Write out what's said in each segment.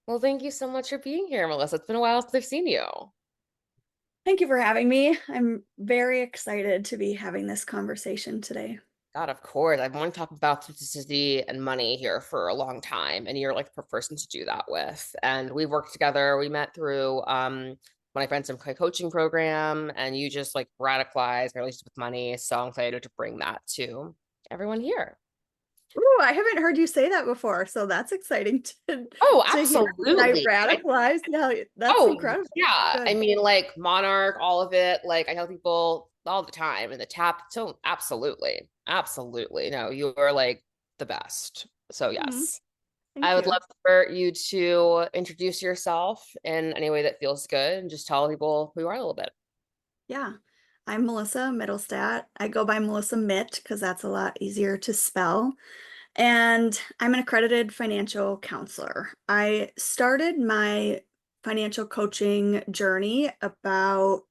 Well, thank you so much for being here, Melissa. It's been a while since I've seen you. Thank you for having me. I'm very excited to be having this conversation today. God, of course. I've wanted to talk about statisticity and money here for a long time, and you're like the person to do that with. And we've worked together. We met through one of my friends in my coaching program, and you just like radicalized my relationship with money. So I'm excited to bring that to everyone here. Ooh, I haven't heard you say that before, so that's exciting to Oh, hear that I absolutely. radicalized. Yeah, that's Oh, incredible. yeah. I Good. mean, like Monarch, all of it. Like I tell people all the time in the tap. So absolutely. Absolutely. No, you are like the best. So Hmm, yes. I thank would you. love for you to introduce yourself in any way that feels good and just tell people who you are a little bit. Yeah, I'm Melissa Middlestat. I go by Melissa Mitt because that's a lot easier to spell. And I'm an accredited financial counselor. I started my financial coaching journey about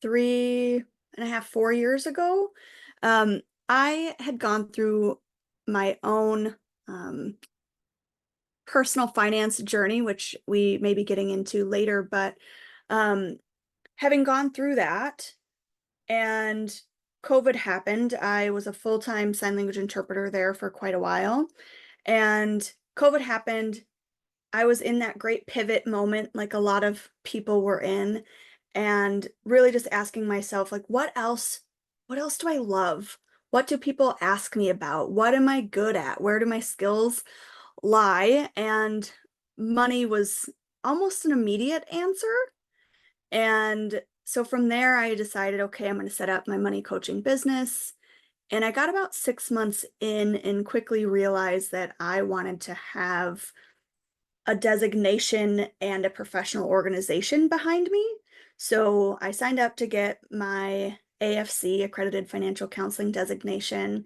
3.5, 4 years ago. Um, I had gone through my own personal finance journey, which we may be getting into later, but um, having gone through that and COVID happened, I was a full-time sign language interpreter there for quite a while. And COVID happened. I was in that great pivot moment, like a lot of people were in, and really just asking myself, like, what else do I love? What do people ask me about? What am I good at? Where do my skills lie? And money was almost an immediate answer. And so from there, I decided, okay, I'm going to set up my money coaching business. And I got about 6 months in and quickly realized that I wanted to have a designation and a professional organization behind me. So I signed up to get my AFC, Accredited Financial Counseling designation.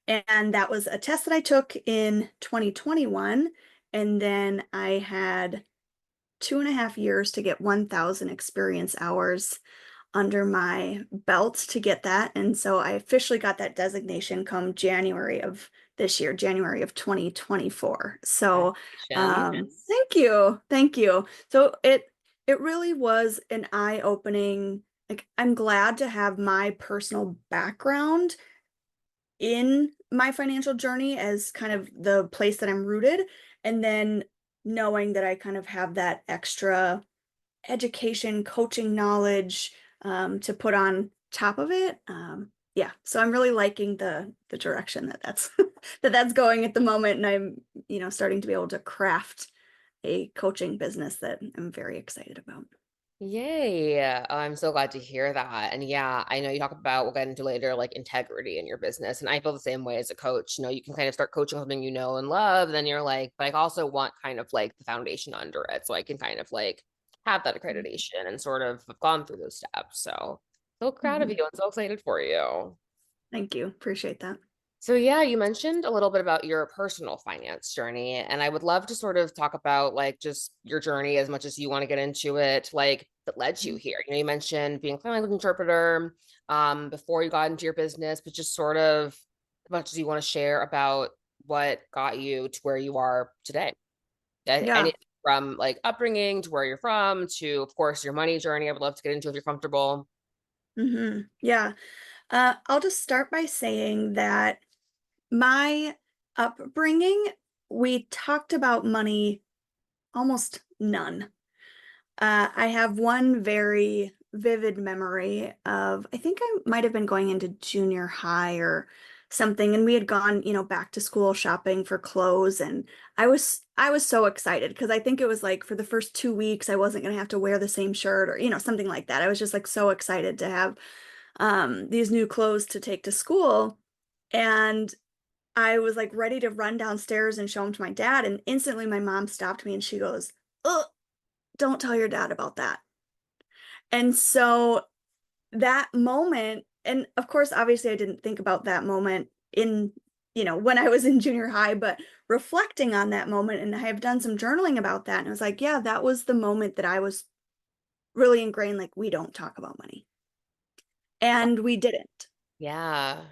And that was a test that I took in 2021. And then I had 2.5 years to get 1,000 experience hours under my belt to get that. And so I officially got that designation come January of this year, January of 2024. So Congratulations. thank you. Thank you. So it really was an eye-opening, like I'm glad to have my personal background in my financial journey as kind of the place that I'm rooted. And then knowing that I kind of have that extra education, coaching knowledge to put on top of it. Yeah, so I'm really liking the direction that that's that's going at the moment, and I'm starting to be able to craft a coaching business that I'm very excited about. Yay. I'm so glad to hear that. And yeah, I know you talk about, we'll get into later, like integrity in your business. And I feel the same way as a coach. You know, you can kind of start coaching something you know and love, then you're like, but I also want kind of like the foundation under it. So I can kind of like have that accreditation and sort of have gone through those steps. So, so proud of Mhm. you and so excited for you. Thank you. Appreciate that. So yeah, you mentioned a little bit about your personal finance journey, and I would love to sort of talk about like just your journey as much as you want to get into it, like that led you here. You know, you mentioned being a sign language interpreter before you got into your business, but just sort of as much as you want to share about what got you to where you are today. Yeah. Any from like upbringing to where you're from to, of course, your money journey. I would love to get into if you're comfortable. Yeah. I'll just start by saying that my upbringing, we talked about money almost none. I have one very vivid memory of, I think I might have been going into junior high or something, and we had gone, back to school shopping for clothes, and I was so excited because I think it was like for the first 2 weeks I wasn't gonna have to wear the same shirt or, something like that. I was just like so excited to have these new clothes to take to school. And I was like ready to run downstairs and show them to my dad, and instantly my mom stopped me and she goes, "Oh, don't tell your dad about that." And so that moment, and of course, obviously, I didn't think about that moment in, when I was in junior high, but reflecting on that moment, and I have done some journaling about that. And I was like, yeah, that was the moment that I was really ingrained, like, we don't talk about money. And we didn't. Yeah.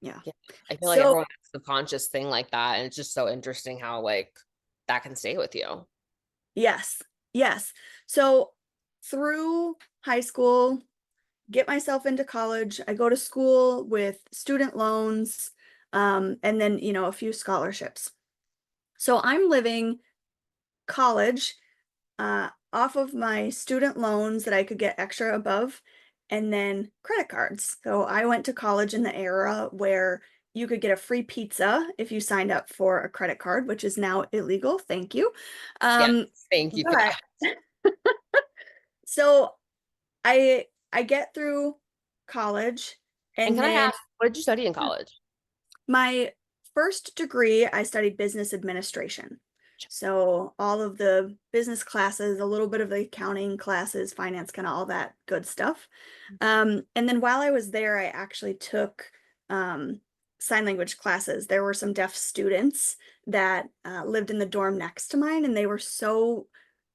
Yeah. Yeah. I feel like So, everyone has a subconscious thing like that. And it's just so interesting how like that can stay with you. Yes. Yes. So through high school, get myself into college. I go to school with student loans, and then, a few scholarships. So I'm living college off of my student loans that I could get extra above, and then credit cards. So I went to college in the era where you could get a free pizza if you signed up for a credit card, which is now illegal. Thank you. Yes, Um, thank you for but that. so I get through college, And and can I then ask, what did you study in college? my first degree, I studied business administration. So all of the business classes, a little bit of the accounting classes, finance, kind of all that good stuff. And then while I was there, I actually took um, sign language classes. There were some deaf students that lived in the dorm next to mine, and they were so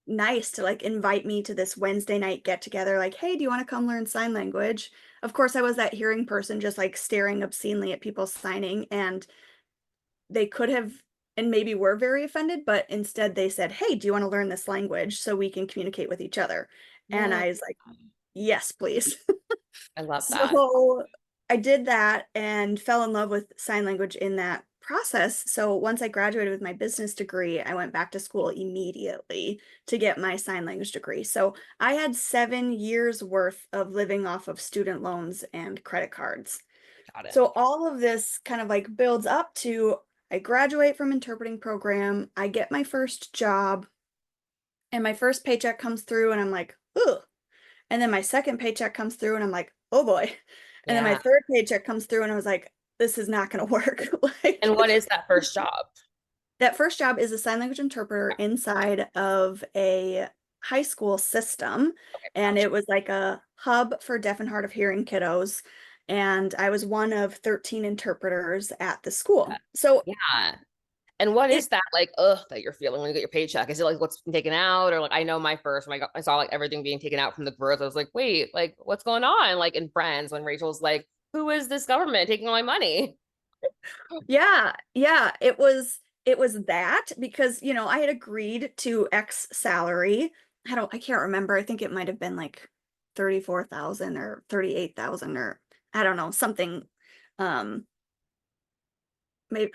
nice to like invite me to this Wednesday night get together. Like, hey, do you want to come learn sign language? Of course, I was that hearing person just like staring obscenely at people signing, and they could have and maybe were very offended, but instead they said, hey, do you want to learn this language so we can communicate with each other? And Yeah, I was like, yes, please. I love that. So I did that and fell in love with sign language in that process. So once I graduated with my business degree, I went back to school immediately to get my sign language degree. So I had 7 years worth of living off of student loans and credit cards. Got it. So all of this kind of like builds up to I graduate from interpreting program, I get my first job, and my first paycheck comes through, and I'm like, ugh. And then my second paycheck comes through, and I'm like, oh boy. And then my Yeah. third paycheck comes through, and I was like, this is not going to work. And Like, what is that first job? that first job is a sign language interpreter inside of a high school system. Okay, And gotcha. it was like a hub for deaf and hard of hearing kiddos. And I was one of 13 interpreters at the school. So Yeah. And what it, is that like, that you're feeling when you get your paycheck? Is it like what's been taken out? Or like, I know my first, when I saw like everything being taken out from the growth, I was like, wait, like what's going on? Like in Friends, when Rachel's like, who is this government taking all my money? yeah, yeah, it was that because, I had agreed to X salary. I can't remember. I think it might have been like 34,000 or 38,000 or I don't know, something. Um, maybe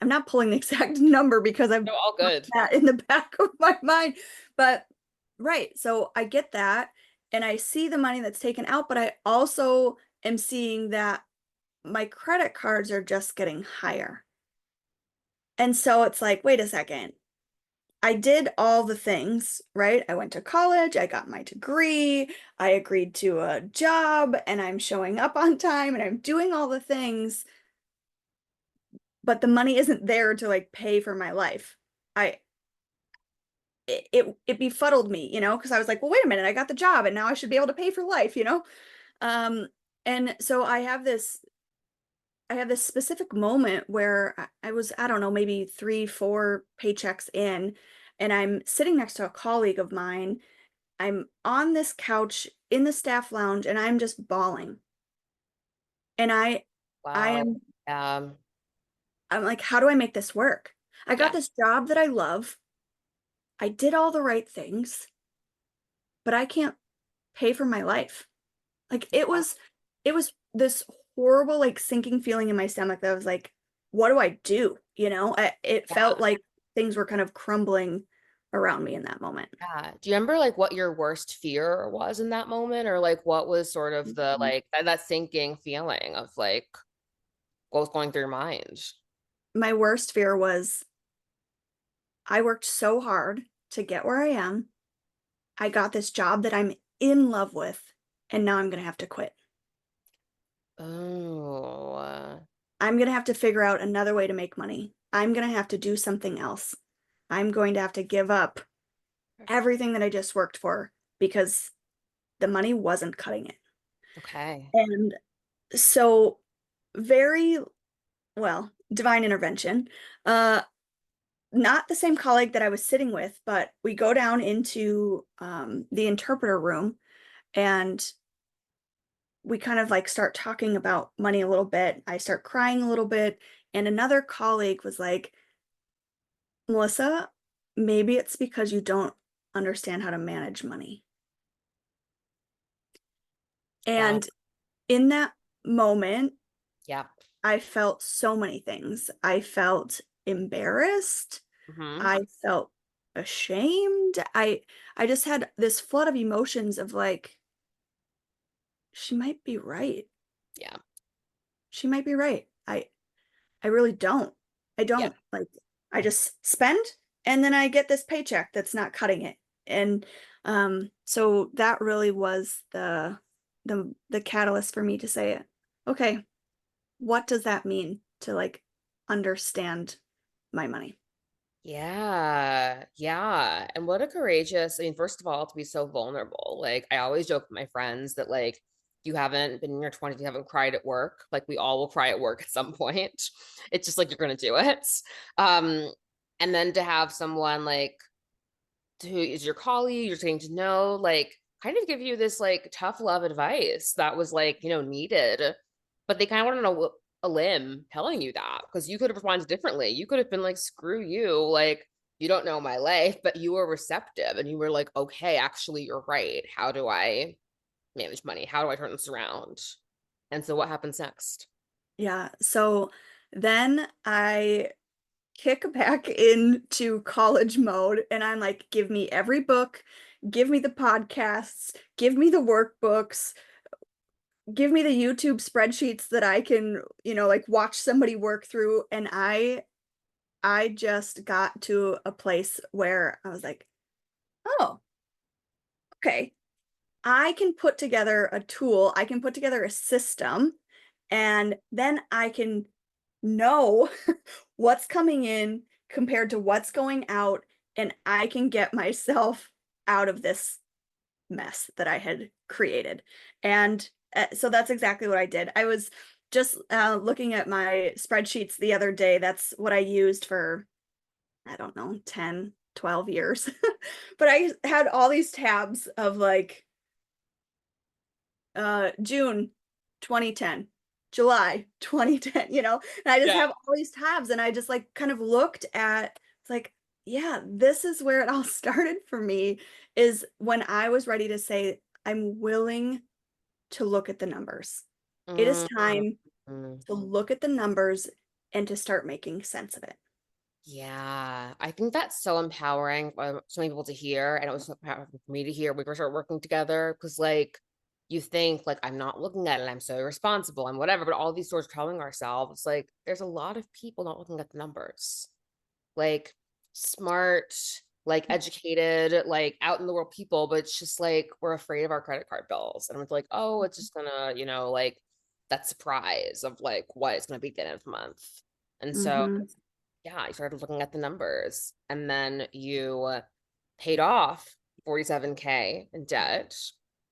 I'm not pulling the exact number because I've No, all got good. that in the back of my mind. But right, so I get that and I see the money that's taken out, but I also am seeing that my credit cards are just getting higher. And so it's like, wait a second. I did all the things, right? I went to college, I got my degree, I agreed to a job, and I'm showing up on time and I'm doing all the things, but the money isn't there to like pay for my life. I it befuddled me, because I was like, well, wait a minute, I got the job and now I should be able to pay for life. Um, and so I have this specific moment where I was, I don't know, maybe 3, 4 paychecks in, and I'm sitting next to a colleague of mine. I'm on this couch in the staff lounge and I'm just bawling. And I Wow. am, Um, I'm like, how do I make this work? I got yeah. this job that I love. I did all the right things, but I can't pay for my life. Like it was this horrible like sinking feeling in my stomach that I was like, what do I do? It felt Yeah. like things were kind of crumbling around me in that moment. Yeah. Do you remember like what your worst fear was in that moment? Or like what was sort of the Mhm. like that sinking feeling of like what was going through your mind? My worst fear was I worked so hard to get where I am. I got this job that I'm in love with, and now I'm going to have to quit. Oh, I'm going to have to figure out another way to make money. I'm going to have to do something else. I'm going to have to give up everything that I just worked for because the money wasn't cutting it. okay. And so, very well, divine intervention. Uh, Not the same colleague that I was sitting with, but we go down into the interpreter room and we kind of like start talking about money a little bit. I start crying a little bit. And another colleague was like, Melissa, maybe it's because you don't understand how to manage money. Wow. And in that moment, Yeah. I felt so many things. I felt embarrassed. Hmm. I felt ashamed. I just had this flood of emotions of like, she might be right. Yeah. She might be right. I really don't. I Yeah. don't like I just spend and then I get this paycheck that's not cutting it. And so that really was the catalyst for me to say, okay, what does that mean to like understand my money? Yeah, yeah. And what a courageous, I mean, first of all, to be so vulnerable. Like, I always joke with my friends that, like, you haven't been in your 20s, you haven't cried at work. Like, we all will cry at work at some point. It's just like you're going to do it. Um, and then to have someone like who is your colleague, you're getting to know, like, kind of give you this like tough love advice that was like, needed. But they kind of went on a limb telling you that because you could have responded differently. You could have been like, screw you, like, you don't know my life, but you were receptive and you were like, okay, actually, you're right. How do I manage money? How do I turn this around? And so what happens next? Yeah. So then I kick back into college mode and I'm like, give me every book, give me the podcasts, give me the workbooks, give me the YouTube spreadsheets that I can, like watch somebody work through. And I just got to a place where I was like, oh, okay. I can put together a tool, I can put together a system, and then I can know what's coming in compared to what's going out, and I can get myself out of this mess that I had created. And so that's exactly what I did. I was just looking at my spreadsheets the other day. That's what I used for, I don't know, 10, 12 years. But I had all these tabs of like June 2010, July 2010, and I just Yeah. have all these tabs and I just like kind of looked at it's like, yeah, this is where it all started for me is when I was ready to say, I'm willing to look at the numbers. It is Mm-hmm. time to look at the numbers and to start making sense of it. Yeah, I think that's so empowering for so many people to hear, and it was so empowering for me to hear. We first started working together because, like, you think like I'm not looking at it, I'm so irresponsible, I'm whatever, but all these sorts of telling ourselves like there's a lot of people not looking at the numbers, like smart, like educated, like out in the world people, but it's just like we're afraid of our credit card bills, and it's like, oh, it's just gonna, like that surprise of like what it's gonna be at the end of the month, and so Mhm. yeah, I started looking at the numbers and then you paid off 47K in debt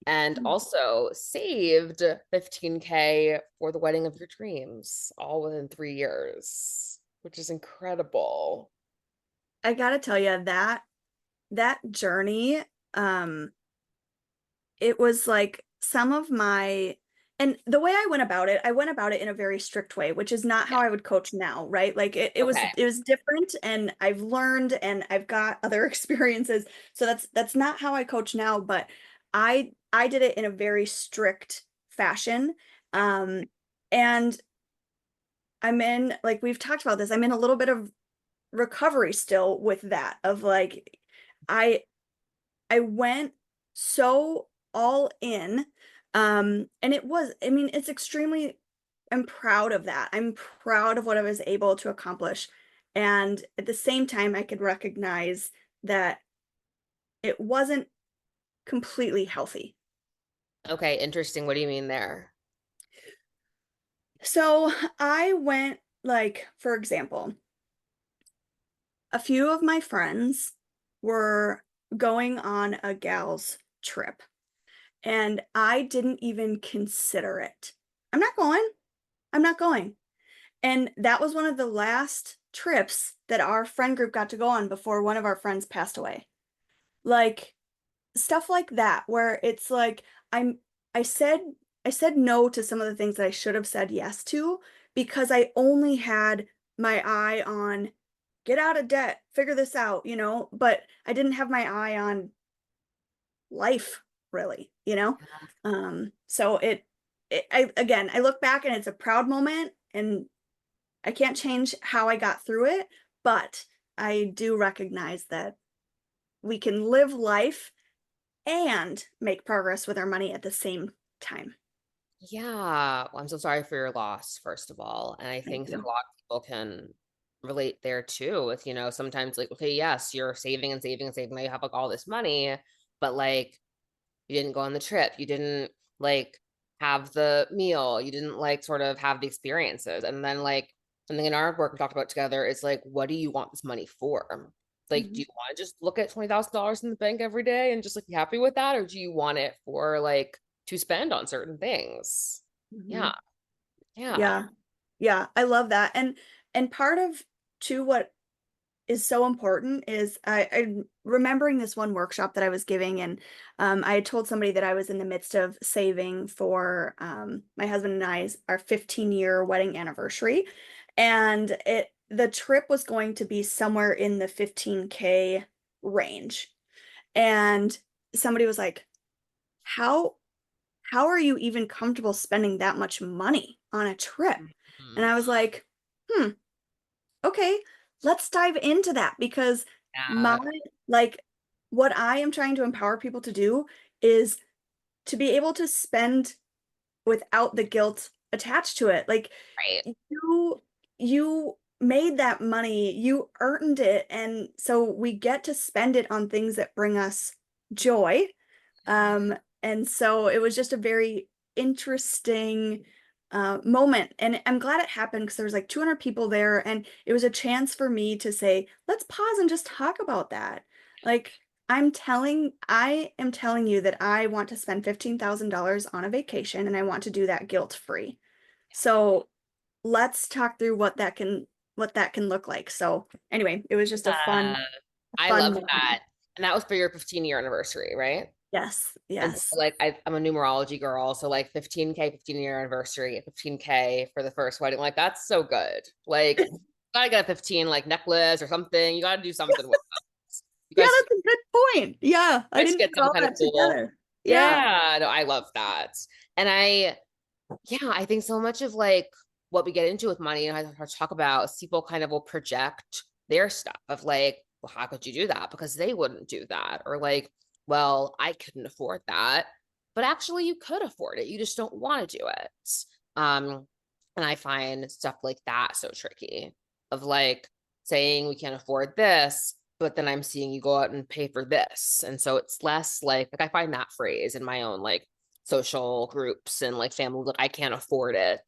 and also saved 15K for the wedding of your dreams, all within 3 years, which is incredible. I gotta tell you that journey, um, it was like some of my and the way I went about it in a very strict way, which is not how Yeah. I would coach now, right? Like Okay. it was different and I've learned and I've got other experiences. So that's not how I coach now, but I did it in a very strict fashion. Um and I'm in like we've talked about this. I'm in a little bit of recovery still with that of like I I went so all in, and I mean, it's extremely I'm proud of that. I'm proud of what I was able to accomplish, and at the same time, I could recognize that it wasn't completely healthy. Okay, interesting. What do you mean there? So, I went like, for example, a few of my friends were going on a gal's trip, and I didn't even consider it. I'm not going. I'm not going. And that was one of the last trips that our friend group got to go on before one of our friends passed away. Like stuff like that where it's like I'm I said I said no to some of the things that I should have said yes to because I only had my eye on get out of debt, figure this out, but I didn't have my eye on life really, so I look back and it's a proud moment, and I can't change how I got through it, but I do recognize that we can live life and make progress with our money at the same time. Yeah. Well, I'm so sorry for your loss, first of all. And I Thank think that a you. lot of people can relate there too with, sometimes like, okay, yes, you're saving and saving and saving. Now you have like all this money, but like you didn't go on the trip. You didn't like have the meal. You didn't like sort of have the experiences. And then like something in our work we talked about together is like, what do you want this money for? Like, do Mhm, you want to just look at $20,000 in the bank every day and just like be happy with that? Or do you want it for like to spend on certain things? Yeah. mhm. Yeah. Yeah. Yeah, I love that, and part of too what is so important is I'm remembering this one workshop that I was giving, and I had told somebody that I was in the midst of saving for my husband and I's our 15-year wedding anniversary, and the trip was going to be somewhere in the 15K range, and somebody was like, "How how are you even comfortable spending that much money on a trip?" And Mhm. I was like, "Hmm, okay, let's dive into that because my Yeah. like what I am trying to empower people to do is to be able to spend without the guilt attached to it. Like Right. you you made that money, you earned it, and so we get to spend it on things that bring us joy. And so it was just a very interesting moment. And I'm glad it happened because there was like 200 people there. And it was a chance for me to say, let's pause and just talk about that. Like, I am telling you that I want to spend $15,000 on a vacation and I want to do that guilt free. So let's talk through what that can look like. So anyway, it was just Uh, a I fun love moment. that. And that was for your 15-year anniversary, right? Yes, And so yes. like I'm a numerology girl, so like 15K, 15-year anniversary, 15K for the first wedding. Like that's so good. Like you gotta get a 15 like necklace or something. You gotta do something with us. Yeah, that's a good point. Yeah, I You guys should didn't get put some all kind of that cool. together. Yeah. Yeah, no, I love that. And I think so much of like what we get into with money and I talk about is people kind of will project their stuff of like, well, how could you do that? Because they wouldn't do that. Or like, well, I couldn't afford that. But actually you could afford it. You just don't want to do it. Um, and I find stuff like that so tricky of like saying we can't afford this, but then I'm seeing you go out and pay for this. And so it's less like I find that phrase in my own like social groups and like family, like I can't afford it.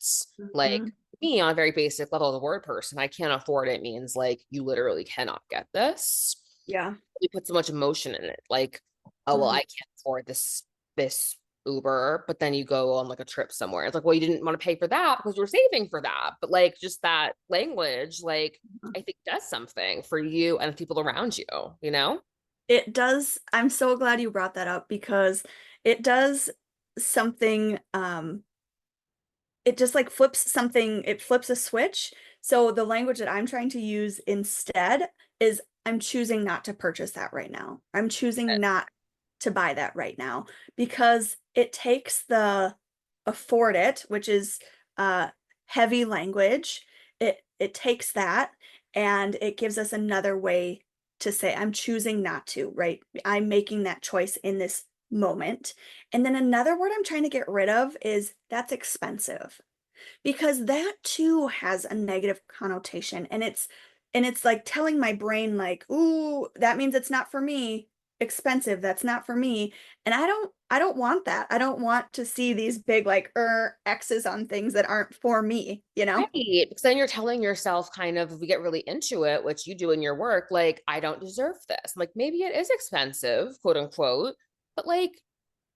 Like Mhm. me on a very basic level, the word person, I can't afford it means like you literally cannot get this. Yeah. We put so much emotion in it. Like, oh well, Mhm. I can't afford this Uber, but then you go on like a trip somewhere. It's like, well, you didn't want to pay for that because you were saving for that. But like just that language, like I think does something for you and people around you, you know? It does. I'm so glad you brought that up because it does something it just like flips something, it flips a switch. So the language that I'm trying to use instead is I'm choosing not to purchase that right now. I'm choosing not to buy that right now because it takes the afford it, which is uh heavy language. It takes that and it gives us another way to say I'm choosing not to, right? I'm making that choice in this moment. And then another word I'm trying to get rid of is that's expensive because that too has a negative connotation and it's like telling my brain like, "Ooh, that means it's not for me. Expensive, that's not for me." And I don't want that. I don't want to see these big like X's on things that aren't for me, you know? Right. Because then you're telling yourself kind of, if we get really into it, which you do in your work, like, I don't deserve this. Like, maybe it is expensive, quote unquote, but like,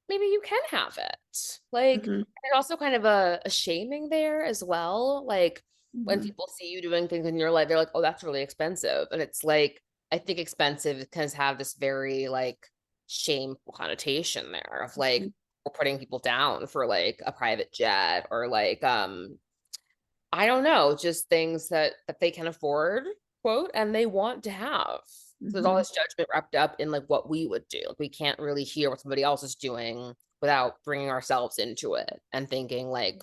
maybe you can have it. Like, Mhm. and also kind of a shaming there as well. Like, when Mhm. people see you doing things in your life, they're like, oh, that's really expensive. And it's like, I think expensive can have this very like shameful connotation there of like, Mhm. we're putting people down for like a private jet or like, I don't know, just things that they can afford. quote, and they want to have. So there's all Hmm. this judgment wrapped up in like what we would do. Like, we can't really hear what somebody else is doing without bringing ourselves into it and thinking like,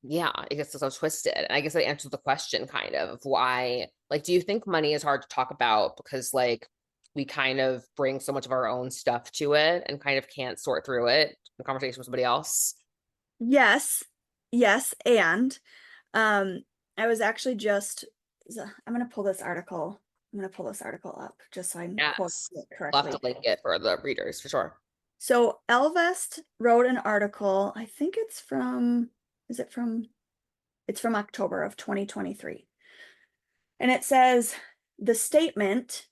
yeah, it gets so twisted. And I guess that answers the question kind of why, like, do you think money is hard to talk about because like we kind of bring so much of our own stuff to it and kind of can't sort through it in conversation with somebody else? Yes, yes, and um, I was actually just, I'm gonna pull this article. I'm gonna pull this article up just so I can quote Yes. it We'll have to correctly. link it for the readers for sure. So Elvest wrote an article, I think it's from, is it from, it's from October of 2023. And it says, the statement,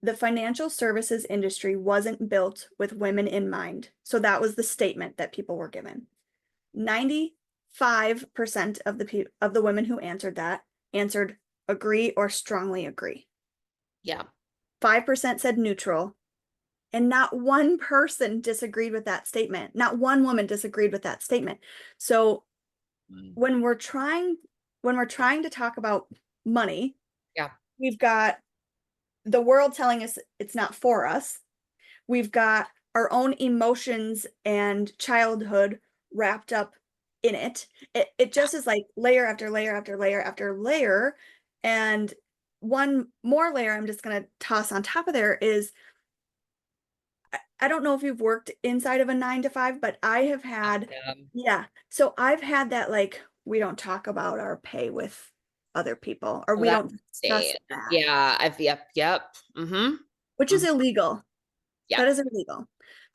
the financial services industry wasn't built with women in mind. So that was the statement that people were given. 95% of the women who answered that answered agree or strongly agree. Yeah. 5% said neutral, and not one person disagreed with that statement. Not one woman disagreed with that statement. So Mm. when we're trying to talk about money, Yeah. we've got the world telling us it's not for us. We've got our own emotions and childhood wrapped up in it. It just is like layer after layer after layer after layer. And one more layer I'm just going to toss on top of there is I don't know if you've worked inside of a 9 to 5, but I have had, Yeah. yeah. So I've had that, like, we don't talk about our pay with other people, or Oh, we that's don't insane. discuss that, Yeah. Yep. Mm-hmm. which is Mm-hmm. illegal. Yeah. That is illegal.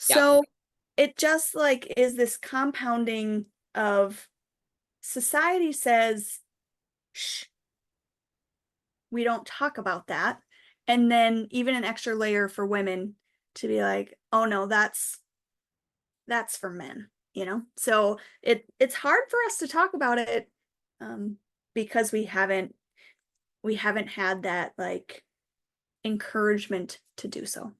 Yep. So it just like is this compounding of society says, shh, we don't talk about that. And then even an extra layer for women to be like, oh no, that's for men, you know? So it's hard for us to talk about it um, because we haven't had that like encouragement to do so.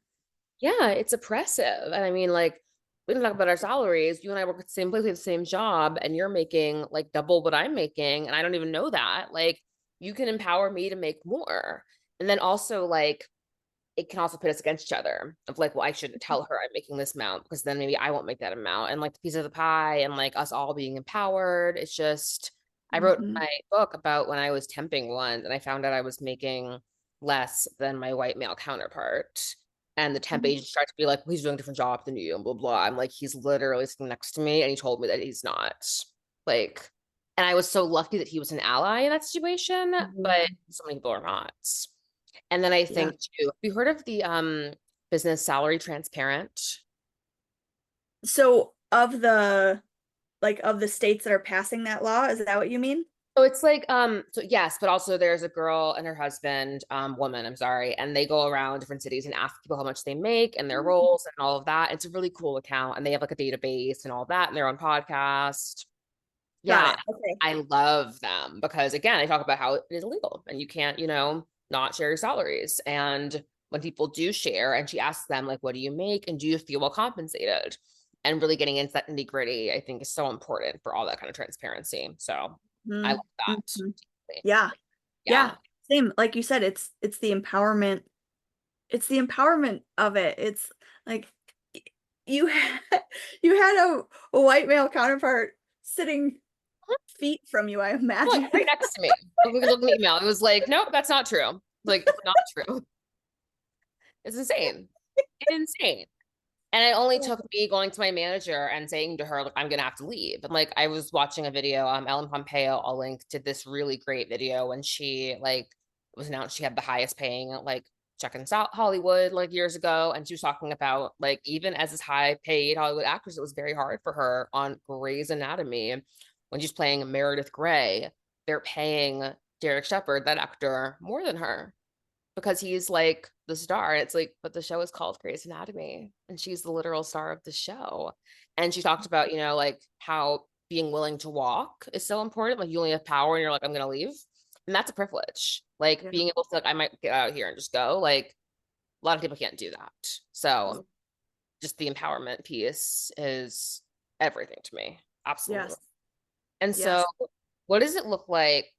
Yeah, it's oppressive. And I mean, like, we don't talk about our salaries. You and I work at the same place, we have the same job, and you're making like double what I'm making, and I don't even know that. Like, you can empower me to make more. And then also, like, it can also put us against each other of like, well, I shouldn't tell her I'm making this amount because then maybe I won't make that amount. And like the piece of the pie and like us all being empowered. It's just, I wrote Hmm. my book about when I was temping once and I found out I was making less than my white male counterpart. And the temp agent tried to be like, well, he's doing a different job than you and blah, blah. I'm like, he's literally sitting next to me and he told me that he's not. Like, and I was so lucky that he was an ally in that situation, but so many people are not. And then I Yeah. think too, have you heard of the business salary transparent? So of the states that are passing that law, is that what you mean? So it's like so yes, but also there's a girl and her husband, woman, I'm sorry, and they go around different cities and ask people how much they make and their roles and all of that. It's a really cool account and they have like a database and all that and their own podcast. Got Yeah, it. Okay. I love them because again, I talk about how it is illegal and you can't, not share your salaries. And when people do share and she asks them like, what do you make and do you feel well compensated? And really getting into that nitty gritty, I think is so important for all that kind of transparency. So I love Mm-hmm. that. Yeah. Yeah. Yeah. Same. Like you said, it's the empowerment. It's the empowerment of it. It's like you had you had a white male counterpart sitting feet from you, I Look, imagine. right next to me. Look at the email. It was like, nope, that's not true. Like, it's not true. It's insane. It's insane. And it only took me going to my manager and saying to her, like, I'm gonna have to leave. And like I was watching a video, Ellen Pompeo, I'll link to this really great video when she like was announced she had the highest paying like check in South Hollywood like years ago. And she was talking about like even as this high paid Hollywood actress, it was very hard for her on Grey's Anatomy when she's playing Meredith Grey. They're paying Derek Shepherd, that actor, more than her because he's like the star. And it's like, but the show is called Grey's Anatomy, and she's the literal star of the show. And she talked about, like how being willing to walk is so important. Like you only have power, and you're like, I'm gonna leave, and that's a privilege. Like Yeah. being able to, like, I might get out of here and just go. Like a lot of people can't do that. So just the empowerment piece is everything to me. Absolutely. Yes. And so, Yes. what does it look like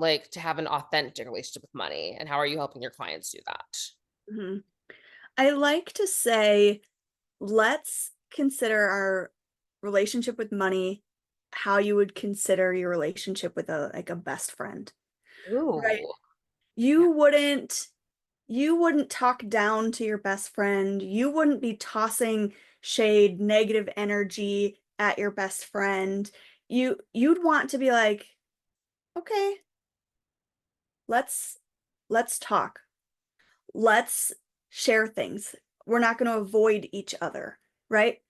like to have an authentic relationship with money? And how are you helping your clients do that? Mhm. I like to say, let's consider our relationship with money how you would consider your relationship with a best friend, right? Ooh. Yeah. You wouldn't you wouldn't talk down to your best friend. You wouldn't be tossing shade, negative energy at your best friend. You'd want to be like, "Okay, let's let's talk. Let's share things. We're not going to avoid each other," right?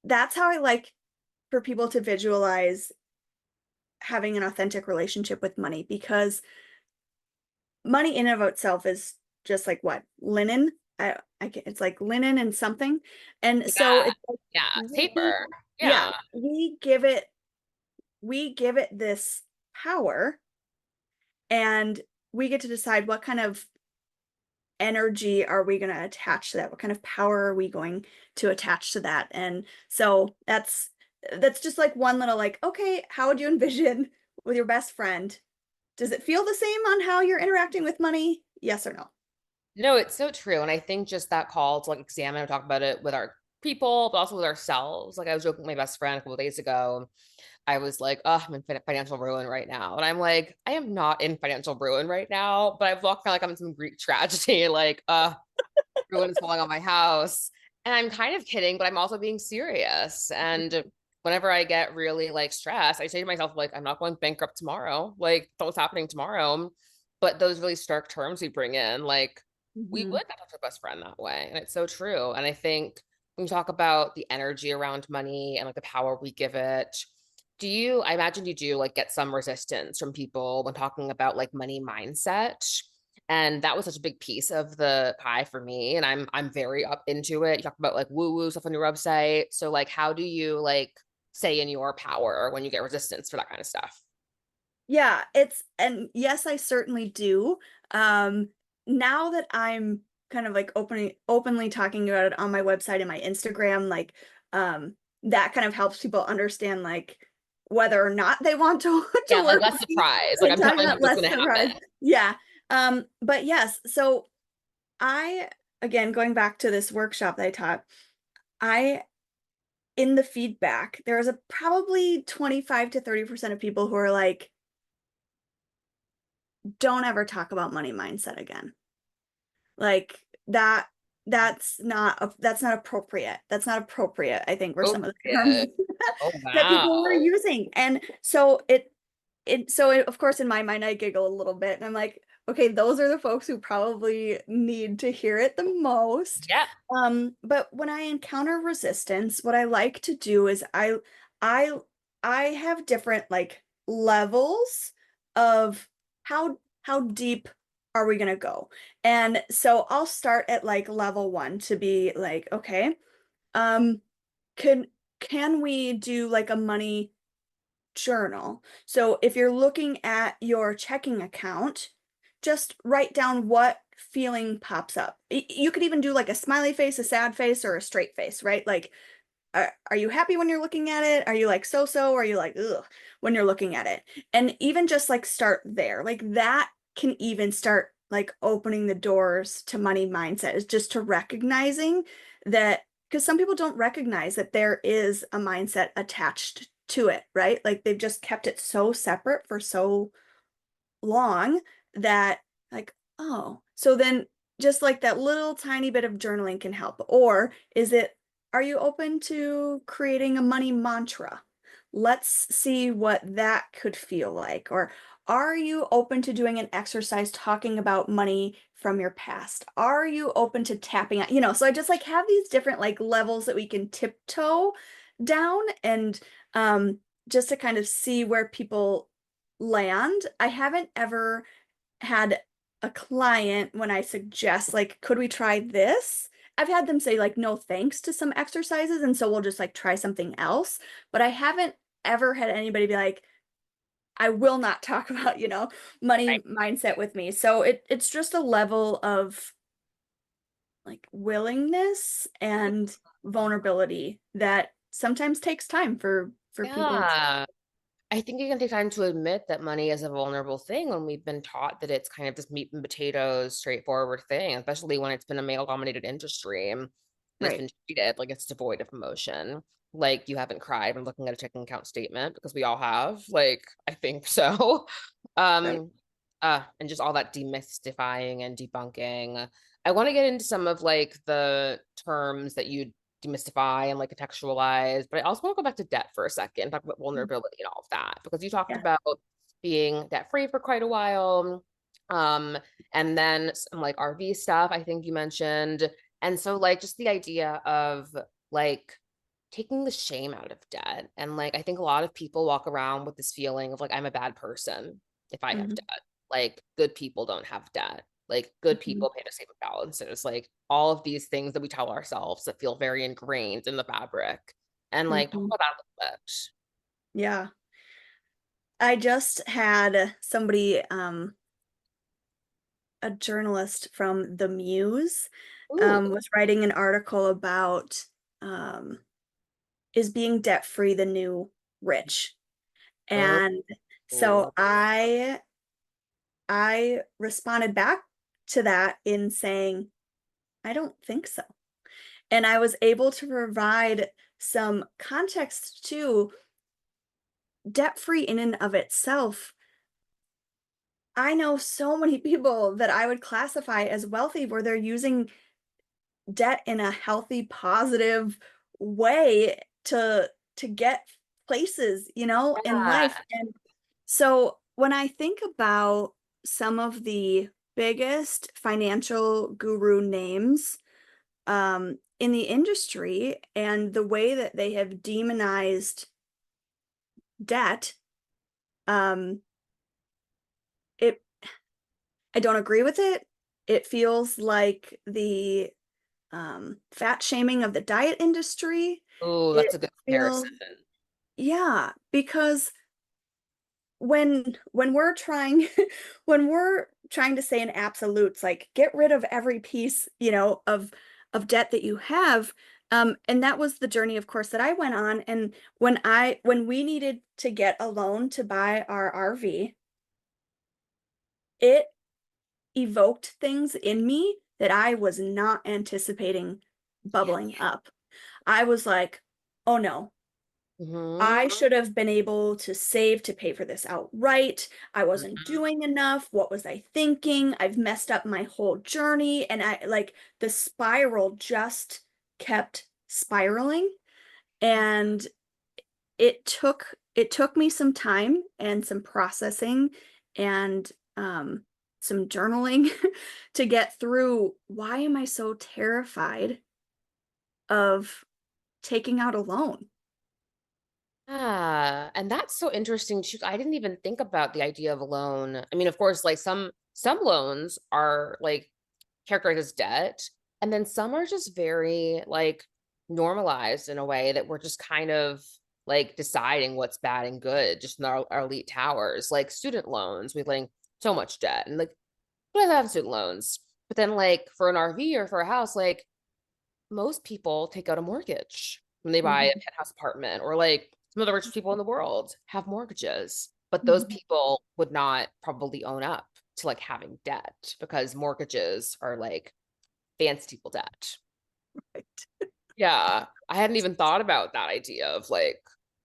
That's how I like for people to visualize having an authentic relationship with money, because money in and of itself is just like what? Linen? It's like linen and something. And so Yeah. it's like Yeah. It's we paper. yeah, Yeah. we give it this power, and we get to decide what kind of energy are we going to attach to that? What kind of power are we going to attach to that? And so that's just like one little like, okay, how would you envision with your best friend? Does it feel the same on how you're interacting with money? Yes or no? No, it's so true. And I think just that call to like examine and talk about it with our people, but also with ourselves. Like I was joking with my best friend a couple of days ago. I was like, oh, I'm in financial ruin right now. And I'm like, I am not in financial ruin right now, but I've walked around like I'm in some Greek tragedy, like, ruin is falling on my house. And I'm kind of kidding, but I'm also being serious. And whenever I get really like stressed, I say to myself, like, I'm not going bankrupt tomorrow. Like, that's what's happening tomorrow. But those really stark terms we bring in, like, we Mhm. would not talk to our best friend that way. And it's so true. And I think when we talk about the energy around money and like the power we give it, I imagine you do like get some resistance from people when talking about like money mindset? And that was such a big piece of the pie for me. And I'm very up into it. You talk about like woo-woo stuff on your website. So like how do you like say in your power when you get resistance for that kind of stuff? Yeah, and yes, I certainly do. Um, Now that I'm kind of like openly talking about it on my website and my Instagram, like that kind of helps people understand like whether or not they want to Yeah, to like work less with me surprise. Like and I'm talking telling you about what's less gonna surprise. happen. Yeah. But yes, so I again going back to this workshop that I taught, I in the feedback, there was a probably 25 to 30% of people who are like, don't ever talk about money mindset again. Like that that's not appropriate. That's not appropriate, I think, were Oh, some of the terms yeah. Oh that people were wow. using. And so of course in my mind I giggle a little bit and I'm like, okay, those are the folks who probably need to hear it the most. Yeah. But when I encounter resistance, what I like to do is I I have different like levels of how deep are we going to go? And so I'll start at like level 1 to be like, okay, um can can we do like a money journal? So if you're looking at your checking account, just write down what feeling pops up. You could even do like a smiley face, a sad face, or a straight face, right? Like, are you happy when you're looking at it? Are you like so? Or are you like, ugh, when you're looking at it? And even just like start there. Like that can even start like opening the doors to money mindset, is just to recognizing that, because some people don't recognize that there is a mindset attached to it, right? Like they've just kept it so separate for so long that like, oh, so then just like that little tiny bit of journaling can help. Or are you open to creating a money mantra? Let's see what that could feel like. Or are you open to doing an exercise talking about money from your past? Are you open to tapping out? So I just like have these different like levels that we can tiptoe down, and um just to kind of see where people land. I haven't ever had a client when I suggest, like, could we try this? I've had them say, like, no thanks to some exercises. And so we'll just like try something else. But I haven't ever had anybody be like, I will not talk about, money Right. mindset with me. So it's just a level of like willingness and vulnerability that sometimes takes time for people. Yeah. I think it can take time to admit that money is a vulnerable thing when we've been taught that it's kind of this meat and potatoes, straightforward thing, especially when it's been a male-dominated industry and it's Right. been treated like it's devoid of emotion. Like you haven't cried when looking at a checking account statement because we all have. Like, I think so. Right. Um, and just all that demystifying and debunking. I want to get into some of like the terms that you demystify and like contextualize. But I also want to go back to debt for a second, talk about vulnerability and all of that, because you talked Yeah. about being debt free for quite a while. Um, and then some like RV stuff, I think you mentioned. And so like just the idea of like taking the shame out of debt. And like I think a lot of people walk around with this feeling of like I'm a bad person if I have Mhm. debt. Like good people don't have debt. Like good Mhm. people pay their statement balances. Like all of these things that we tell ourselves that feel very ingrained in the fabric. And like talk Mhm. about that a little bit. Yeah. I just had somebody, a journalist from The Muse, Ooh. was writing an article about, um, is being debt free the new rich? Oh. And so I responded back to that in saying, I don't think so. And I was able to provide some context to debt free in and of itself. I know so many people that I would classify as wealthy where they're using debt in a healthy, positive way to get places, in life. Yeah. And so when I think about some of the biggest financial guru names in the industry and the way that they have demonized debt, um, it I don't agree with it. It feels like the fat shaming of the diet industry. Oh, It that's a good feels, comparison. yeah, because when we're trying when we're trying to say in absolutes, like get rid of every piece, of debt that you have, and that was the journey, of course, that I went on. And when we needed to get a loan to buy our RV, it evoked things in me that I was not anticipating Yeah. bubbling up. I was like, "Oh no, Hmm. I should have been able to save to pay for this outright. I wasn't Hmm. doing enough. What was I thinking? I've messed up my whole journey." And I like the spiral just kept spiraling. And it took me some time and some processing and some journaling to get through why am I so terrified of taking out a loan? Ah, and that's so interesting too. I didn't even think about the idea of a loan. I mean, of course, like some loans are like characterized as debt, and then some are just very like normalized in a way that we're just kind of like deciding what's bad and good just in our elite towers, like student loans. We like so much debt, and like who doesn't have student loans? But then like for an RV or for a house, like most people take out a mortgage when they buy a Mhm, penthouse apartment, or like some of the richest people in the world have mortgages, but those mhm. people would not probably own up to like having debt because mortgages are like fancy people debt. Yeah, I hadn't even thought about that idea of like,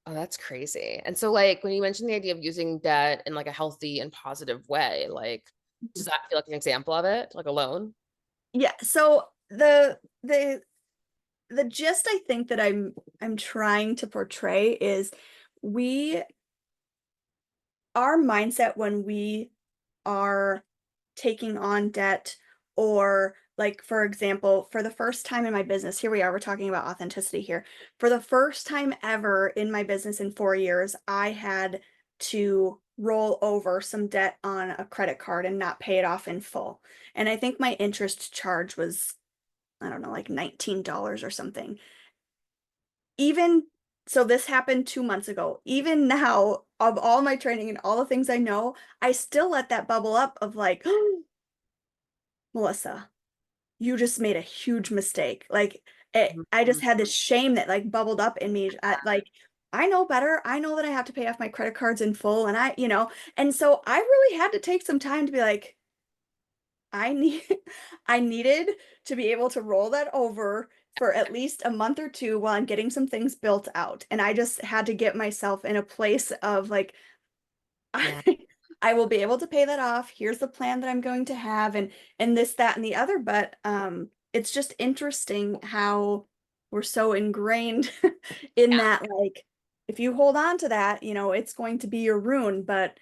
oh, that's crazy. And so like when you mentioned the idea of using debt in like a healthy and positive way, like does that feel like an example of it, like a loan? Yeah, so the gist I think that I'm trying to portray is we our mindset when we are taking on debt, or like for example, for the first time in my business, here we are, we're talking about authenticity here. For the first time ever in my business in 4 years, I had to roll over some debt on a credit card and not pay it off in full. And I think my interest charge was, I don't know, like $19 or something. Even so, this happened 2 months ago. Even now, of all my training and all the things I know, I still let that bubble up of like, "Melissa, you just made a huge mistake." Like, I just Mhm. had this shame that, like, bubbled up in me, like, I know better. I know that I have to pay off my credit cards in full. And and so I really had to take some time to be like, I need, I needed to be able to roll that over for at least a month or two while I'm getting some things built out. And I just had to get myself in a place of like, Yeah. I will be able to pay that off. Here's the plan that I'm going to have and this, that, and the other. But it's just interesting how we're so ingrained in Yeah. that, like, if you hold on to that, it's going to be your ruin. But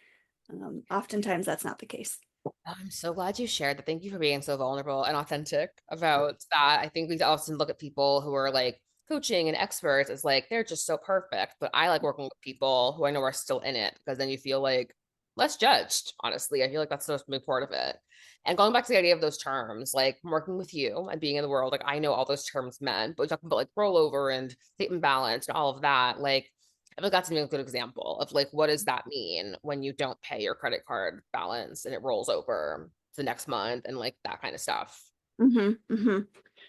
oftentimes that's not the case. I'm so glad you shared that. Thank you for being so vulnerable and authentic about that. I think we often look at people who are like coaching and experts as like they're just so perfect, but I like working with people who I know are still in it because then you feel like less judged, honestly. I feel like that's the most big part of it. And going back to the idea of those terms, like working with you and being in the world, like I know all those terms meant, but we talking about like rollover and statement balance and all of that. Like I feel like that's a good example of like what does that mean when you don't pay your credit card balance and it rolls over the next month and like that kind of stuff.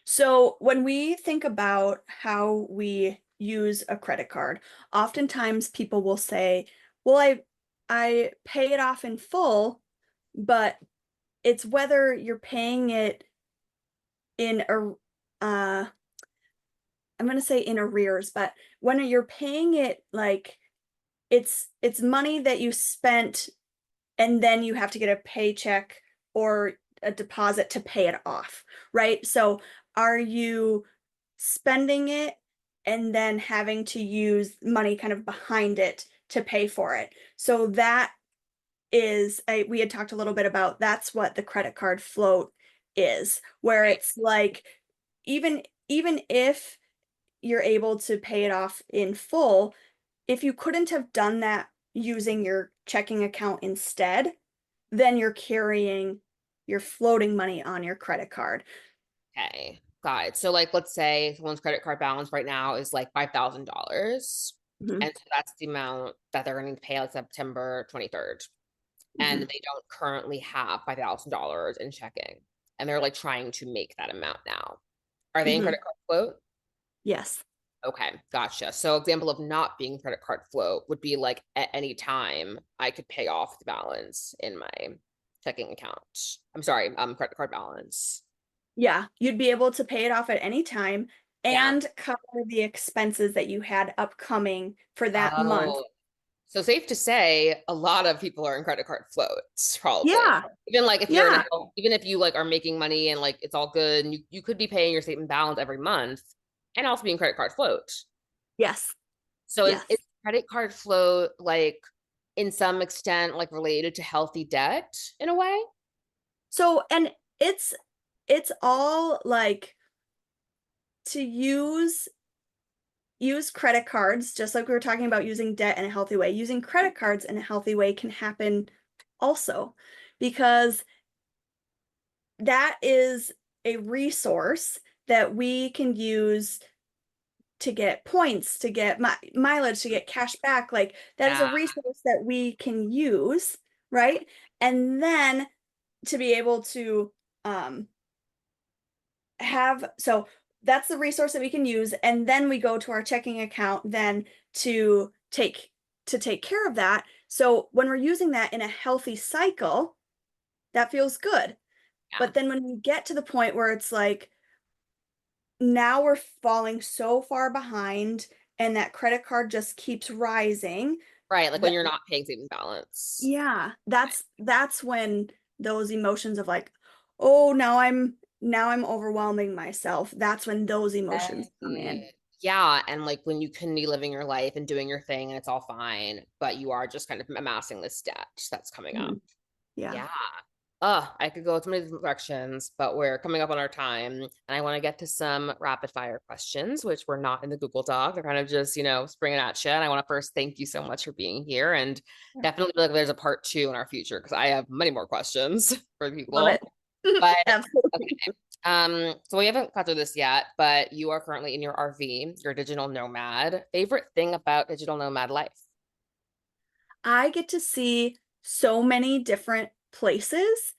So when we think about how we use a credit card, oftentimes people will say, "Well, I pay it off in full," but it's whether you're paying it in a I'm going to say in arrears, but when you're paying it like it's money that you spent and then you have to get a paycheck or a deposit to pay it off, right? So are you spending it and then having to use money kind of behind it to pay for it? So that is we had talked a little bit about that's what the credit card float is, where Right. it's like even if you're able to pay it off in full, if you couldn't have done that using your checking account instead, then you're carrying your floating money on your credit card. Okay. Got it. So like let's say someone's credit card balance right now is like $5,000. Mhm, And so that's the amount that they're going to pay on September 23rd. And mhm, they don't currently have $5,000 in checking. And they're like trying to make that amount now. Are they in mhm. credit card float? Yes. Okay, gotcha. So example of not being credit card float would be like at any time I could pay off the balance in my checking account. I'm sorry, credit card balance. Yeah, you'd be able to pay it off at any time Yeah. and cover the expenses that you had upcoming for that month. Oh, so safe to say a lot of people are in credit card floats, probably. Yeah, Even like if you're in a yeah, even if you like are making money and like it's all good and you could be paying your statement balance every month and also being credit card float. yes, So is yes. credit card float like in some extent like related to healthy debt in a way? So, and it's it's all like to use credit cards, just like we were talking about using debt in a healthy way. Using credit cards in a healthy way can happen also because that is a resource that we can use to get points, to get mileage, to get cash back. Like that is a Yeah, resource that we can use, right? And then to be able to um, have so that's the resource that we can use, and then we go to our checking account then to take care of that. So when we're using that in a healthy cycle, that feels good. yeah. But then when we get to the point where it's like now we're falling so far behind and that credit card just keeps rising, Right, like when that you're not paying savings balance. yeah, that's when those emotions of like, oh, now I'm overwhelming myself. That's when those emotions come in. Yeah, and like when you can be living your life and doing your thing and it's all fine, but you are just kind of amassing this debt that's coming up. Mhm. Yeah. Yeah. I could go so many different directions, but we're coming up on our time, and I want to get to some rapid fire questions, which were not in the Google Doc. They're kind of just, springing at you. And I want to first thank you so much for being here, and Yeah. definitely feel like there's a part two in our future because I have many more questions for Love people. it. But Absolutely. okay, so we haven't got through this yet, but you are currently in your RV. You're a digital nomad. Favorite thing about digital nomad life? I get to see so many different places,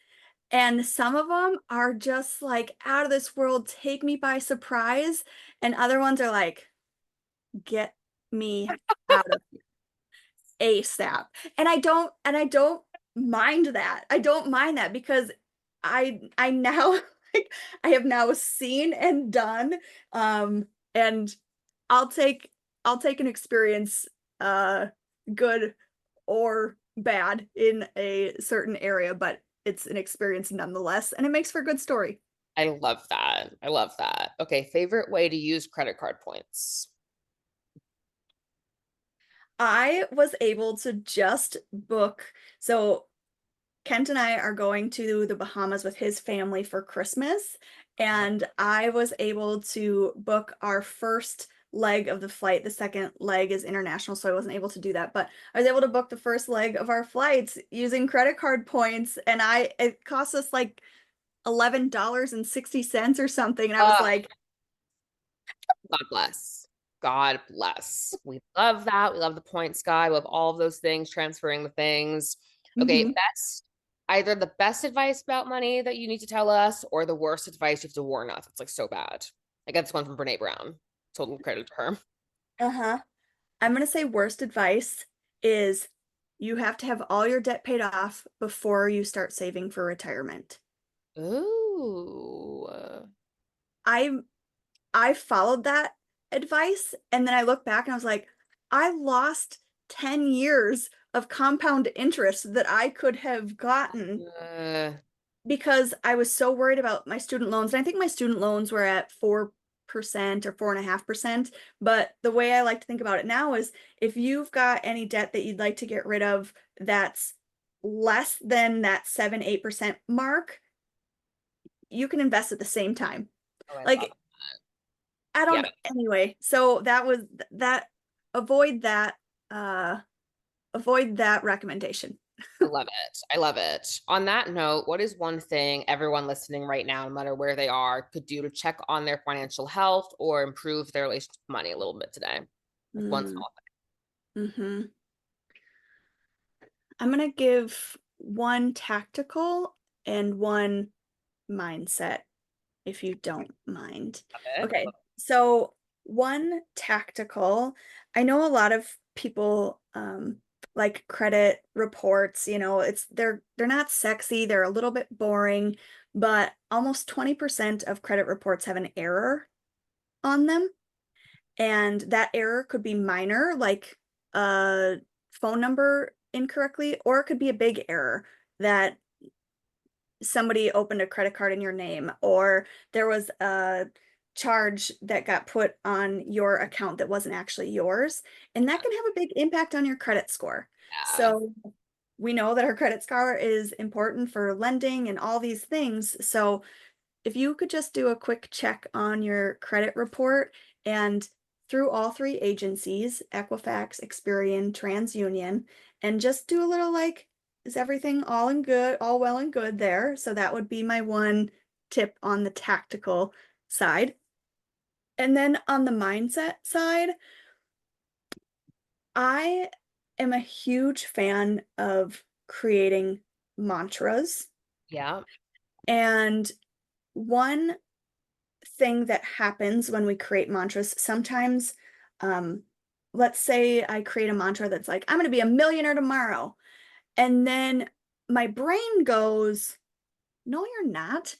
and some of them are just like out of this world, take me by surprise, and other ones are like, get me out of ASAP. And I don't mind that. I don't mind that because I now like I have now seen and done and I'll take I'll take an experience good or bad in a certain area, but it's an experience nonetheless and it makes for a good story. I love that. I love that. Okay, favorite way to use credit card points. I was able to just book so Kent and I are going to the Bahamas with his family for Christmas, and I was able to book our first leg of the flight. The second leg is international, so I wasn't able to do that, but I was able to book the first leg of our flights using credit card points, and I it cost us like $11.60 or something, and I was Uh, like, God bless. God bless. We love that. We love the points guy. We love all of those things, transferring the things. Okay, mhm. either the best advice about money that you need to tell us or the worst advice you have to warn us. It's like so bad. I got this one from Brene Brown. Total credit to her. Uh-huh. I'm gonna say worst advice is you have to have all your debt paid off before you start saving for retirement. Ooh. I I followed that advice and then I look back and I was like, I lost 10 years of compound interest that I could have gotten Uh, because I was so worried about my student loans. And I think my student loans were at 4% or 4.5%. But the way I like to think about it now is if you've got any debt that you'd like to get rid of that's less than that 7, 8% mark, you can invest at the same time. oh, I love Like, I Yeah, don't, anyway, so that was that, avoid that, uh, avoid that recommendation. I love it. I love it. On that note, what is one thing everyone listening right now, no matter where they are, could do to check on their financial health or improve their relationship with money a little bit today? Like one Mm, small hmm I'm gonna give one tactical and one mindset, if you don't mind. thing. Okay, so one tactical, I know a lot of people like credit reports, they're not sexy, they're a little bit boring, but almost 20% of credit reports have an error on them. And that error could be minor, like a phone number incorrectly, or it could be a big error that somebody opened a credit card in your name, or there was a charge that got put on your account that wasn't actually yours. And that can have a big impact on your credit score. Yeah, So we know that our credit score is important for lending and all these things. So if you could just do a quick check on your credit report and through all three agencies, Equifax, Experian, TransUnion, and just do a little like, is everything all in good, all well and good there? So that would be my one tip on the tactical side. And then on the mindset side, I am a huge fan of creating mantras. yeah, And one thing that happens when we create mantras sometimes um let's say I create a mantra that's like I'm going to be a millionaire tomorrow and then my brain goes no you're not,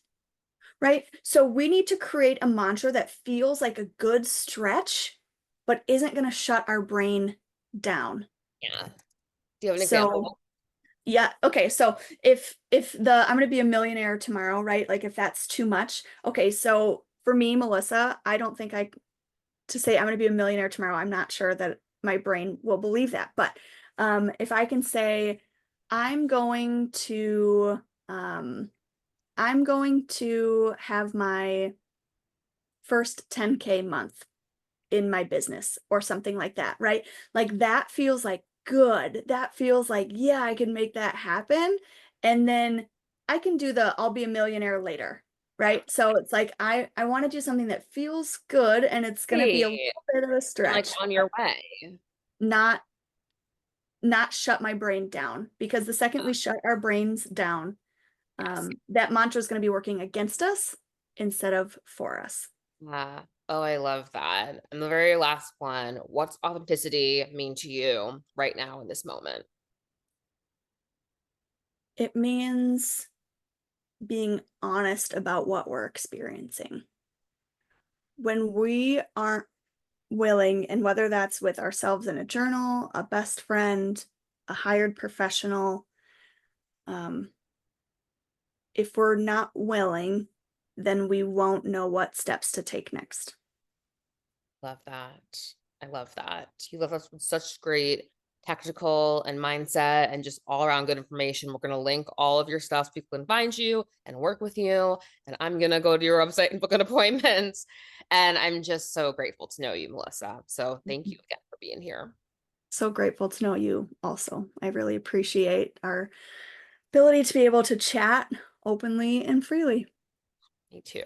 right? So we need to create a mantra that feels like a good stretch but isn't going to shut our brain down. yeah. Do you have an So example? yeah, okay, so if the I'm going to be a millionaire tomorrow, right, like if that's too much, okay, so for me Melissa, I don't think I to say I'm going to be a millionaire tomorrow, I'm not sure that my brain will believe that. But if I can say, I'm going to, I'm going to have my first 10K month in my business or something like that, right? Like that feels like good. That feels like, yeah, I can make that happen. And then I can do the I'll be a millionaire later, Yeah. right? So it's like I want to do something that feels good and it's going to be a little Hey, bit of a and like stretch, on but your way. not not shut my brain down because the second we shut our brains down, Yes. that mantra is going to be working against us instead of for us. Oh, I love that. And the very last one, what's authenticity mean to you right now in this moment? It means being honest about what we're experiencing. When we aren't willing, and whether that's with ourselves in a journal, a best friend, a hired professional, um, if we're not willing, then we won't know what steps to take next. Love that. I love that. You left us with such great tactical and mindset and just all around good information. We're going to link all of your stuff so people can find you and work with you. And I'm going to go to your website and book an appointment. And I'm just so grateful to know you, Melissa. So thank you again for being here. So grateful to know you also. I really appreciate our ability to be able to chat openly and freely. Me too.